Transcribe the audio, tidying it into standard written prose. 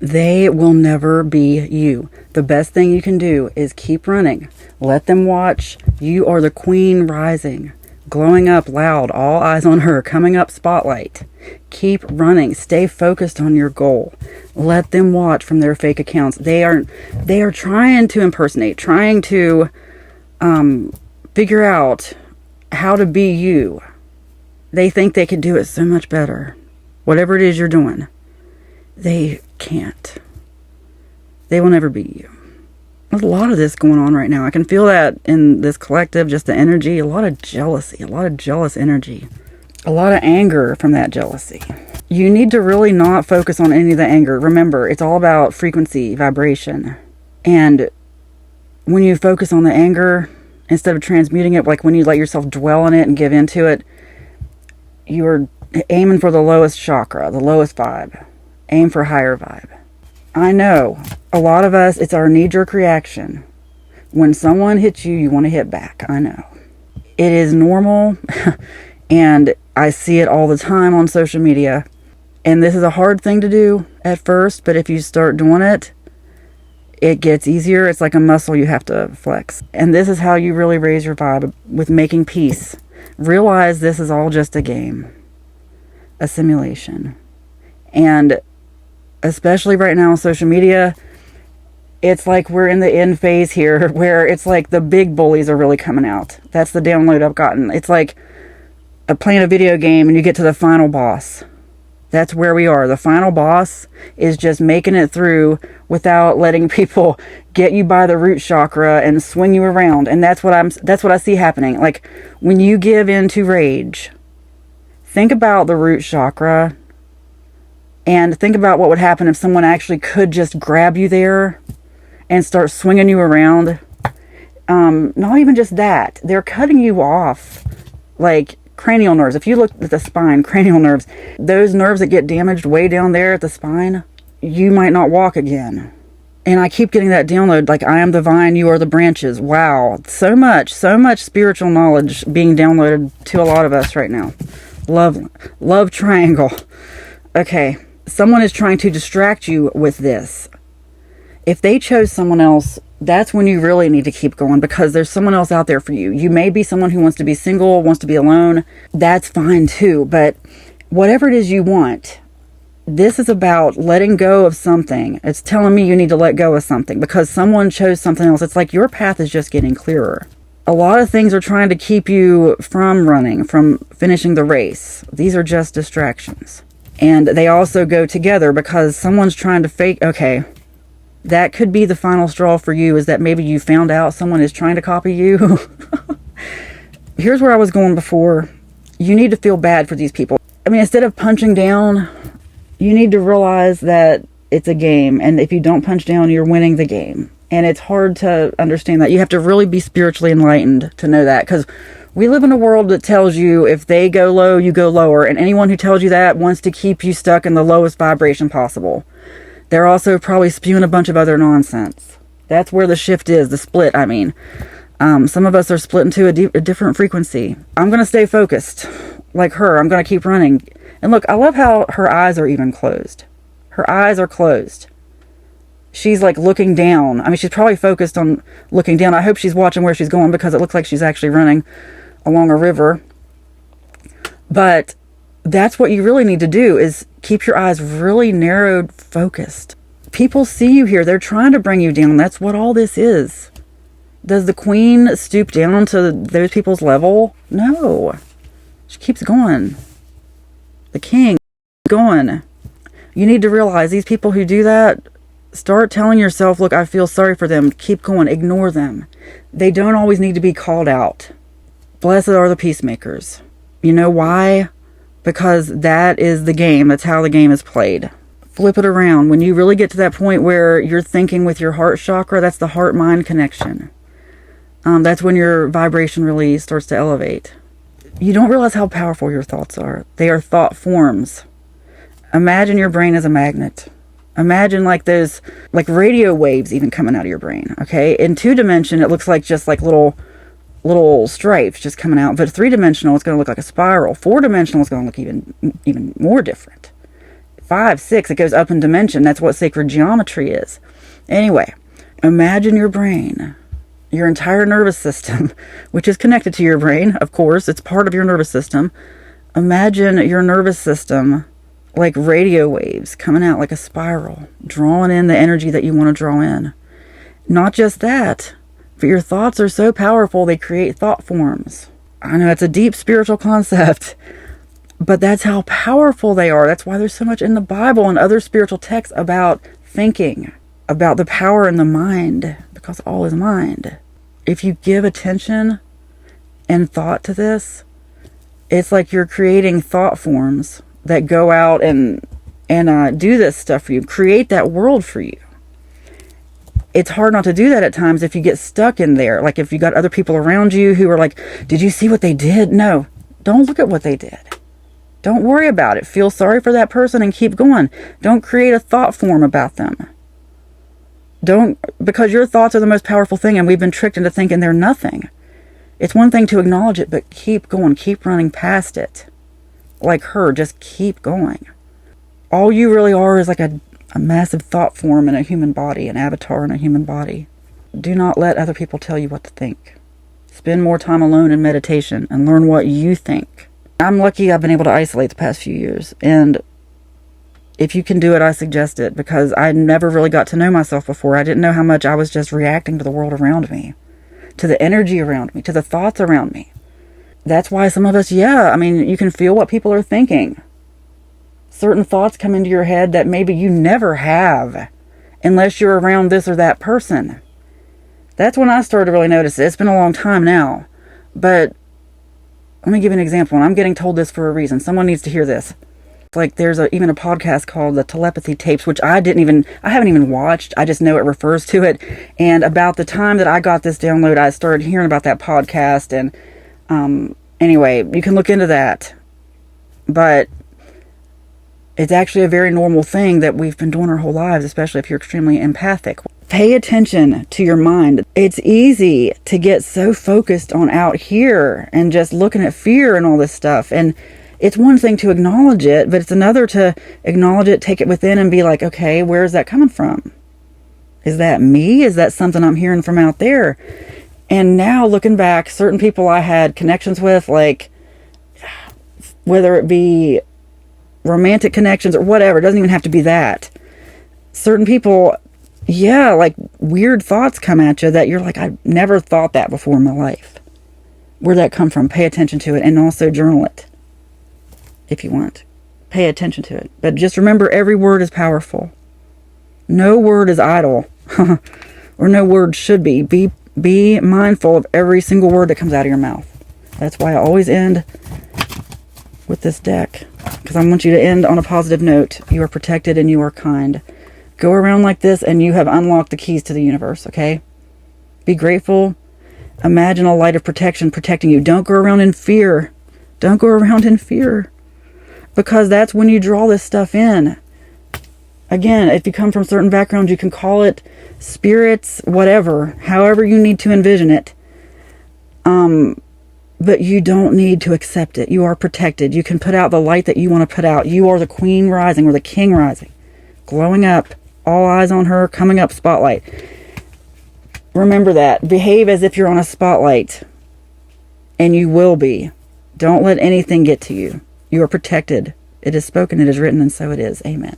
They will never be you. The best thing you can do is keep running. Let them watch. You are the queen rising, glowing up loud, all eyes on her, coming up spotlight. Keep running. Stay focused on your goal. Let them watch from their fake accounts. They are trying to impersonate, trying to figure out how to be you. They think they can do it so much better. Whatever it is you're doing, they can't. They will never be you. There's a lot of this going on right now. I can feel that in this collective, just the energy, a lot of jealousy, a lot of jealous energy, a lot of anger from that jealousy. You need to really not focus on any of the anger. Remember, it's all about frequency, vibration. And when you focus on the anger, instead of transmuting it, like when you let yourself dwell in it and give into it, you're aiming for the lowest chakra, the lowest vibe. Aim for higher vibe. I know, a lot of us, it's our knee-jerk reaction. When someone hits you, you want to hit back. I know. It is normal, and I see it all the time on social media. And this is a hard thing to do at first, but if you start doing it, it gets easier. It's like a muscle you have to flex. And this is how you really raise your vibe, with making peace. Realize this is all just a game, a simulation. And especially right now on social media, it's like we're in the end phase here, where it's like the big bullies are really coming out. That's the download I've gotten. It's like playing a video game and you get to the final boss. That's where we are. The final boss is just making it through without letting people get you by the root chakra and swing you around. And that's what I see happening. Like when you give in to rage, think about the root chakra. And think about what would happen if someone actually could just grab you there and start swinging you around. Not even just that. They're cutting you off. Like cranial nerves. If you look at the spine, cranial nerves, those nerves that get damaged way down there at the spine, you might not walk again. And I keep getting that download, like, I am the vine, you are the branches. Wow. So much spiritual knowledge being downloaded to a lot of us right now. Love triangle. Okay. Someone is trying to distract you with this. If they chose someone else, that's when you really need to keep going, because there's someone else out there for you. You may be someone who wants to be single, wants to be alone. That's fine too. But whatever it is you want, this is about letting go of something. It's telling me you need to let go of something because someone chose something else. It's like your path is just getting clearer. A lot of things are trying to keep you from running, from finishing the race. These are just distractions. And they also go together because someone's trying to fake, okay, that could be the final straw for you, is that maybe you found out someone is trying to copy you. Here's where I was going before. You need to feel bad for these people. I mean, instead of punching down, you need to realize that it's a game. And if you don't punch down, you're winning the game. And it's hard to understand that. You have to really be spiritually enlightened to know that, because we live in a world that tells you if they go low, you go lower. And anyone who tells you that wants to keep you stuck in the lowest vibration possible. They're also probably spewing a bunch of other nonsense. That's where the shift is, the split, I mean. Some of us are split into a different frequency. I'm going to stay focused like her. I'm going to keep running. And look, I love how her eyes are even closed. Her eyes are closed. She's like looking down. I mean, she's probably focused on looking down. I hope she's watching where she's going, because it looks like she's actually running along a river. But that's what you really need to do, is keep your eyes really narrowed, focused. People see you here. They're trying to bring you down. That's what all this is. Does the queen stoop down to those people's level? No. She keeps going. The king going. You need to realize these people who do that, start telling yourself, look, I feel sorry for them. Keep going. Ignore them. They don't always need to be called out. Blessed are the peacemakers. You know why? Because that is the game. That's how the game is played. Flip it around. When you really get to that point where you're thinking with your heart chakra, that's the heart-mind connection. That's when your vibration really starts to elevate. You don't realize how powerful your thoughts are. They are thought forms. Imagine your brain as a magnet. Imagine like those, like radio waves even coming out of your brain. Okay. In 2-dimension, it looks like just like little stripes just coming out. But 3-dimensional, it's going to look like a spiral. 4-dimensional is going to look even more different. 5, 6, it goes up in dimension. That's what sacred geometry is. Anyway, imagine your brain, your entire nervous system, which is connected to your brain, of course, it's part of your nervous system. Imagine your nervous system like radio waves coming out like a spiral, drawing in the energy that you want to draw in. Not just that, but your thoughts are so powerful, they create thought forms. I know it's a deep spiritual concept, but that's how powerful they are. That's why there's so much in the Bible and other spiritual texts about thinking, about the power in the mind, because all is mind. If you give attention and thought to this, it's like you're creating thought forms that go out and do this stuff for you, create that world for you. It's hard not to do that at times if you get stuck in there. Like if you got other people around you who are like, did you see what they did? No, don't look at what they did. Don't worry about it. Feel sorry for that person and keep going. Don't create a thought form about them. Because your thoughts are the most powerful thing, and we've been tricked into thinking they're nothing. It's one thing to acknowledge it, but keep going, keep running past it. Like her, just keep going. All you really are is like a massive thought form in a human body, an avatar in a human body. Do not let other people tell you what to think. Spend more time alone in meditation and learn what you think. I'm lucky I've been able to isolate the past few years, and if you can do it, I suggest it, because I never really got to know myself before. I didn't know how much I was just reacting to the world around me, to the energy around me, to the thoughts around me. That's why some of us, you can feel what people are thinking. Certain thoughts come into your head that maybe you never have unless you're around this or that person. That's when I started to really notice it. It's been a long time now, but let me give you an example, and I'm getting told this for a reason. Someone needs to hear this. Like there's even a podcast called the Telepathy Tapes, which I haven't even watched. I just know it refers to it. And about the time that I got this download, I started hearing about that podcast. And anyway, you can look into that. But it's actually a very normal thing that we've been doing our whole lives, especially if you're extremely empathic. Pay attention to your mind. It's easy to get so focused on out here and just looking at fear and all this stuff. And it's one thing to acknowledge it, but it's another to acknowledge it, take it within and be like, okay, where is that coming from? Is that me? Is that something I'm hearing from out there? And now looking back, certain people I had connections with, like whether it be romantic connections or whatever, it doesn't even have to be that. Certain people, like weird thoughts come at you that you're like, I never thought that before in my life. Where'd that come from? Pay attention to it, and also journal it. If you want, pay attention to it. But just remember, every word is powerful. No word is idle, or no word should be. Be mindful of every single word that comes out of your mouth. That's why I always end with this deck, because I want you to end on a positive note. You are protected and you are kind. Go around like this and you have unlocked the keys to the universe, okay? Be grateful. Imagine a light of protection protecting you. Don't go around in fear. Don't go around in fear. Because that's when you draw this stuff in. Again, if you come from certain backgrounds, you can call it spirits, whatever, however you need to envision it. But you don't need to accept it. You are protected. You can put out the light that you want to put out. You are the queen rising or the king rising. Glowing up, all eyes on her, coming up spotlight. Remember that. Behave as if you're on a spotlight. And you will be. Don't let anything get to you. You are protected. It is spoken, it is written, and so it is. Amen.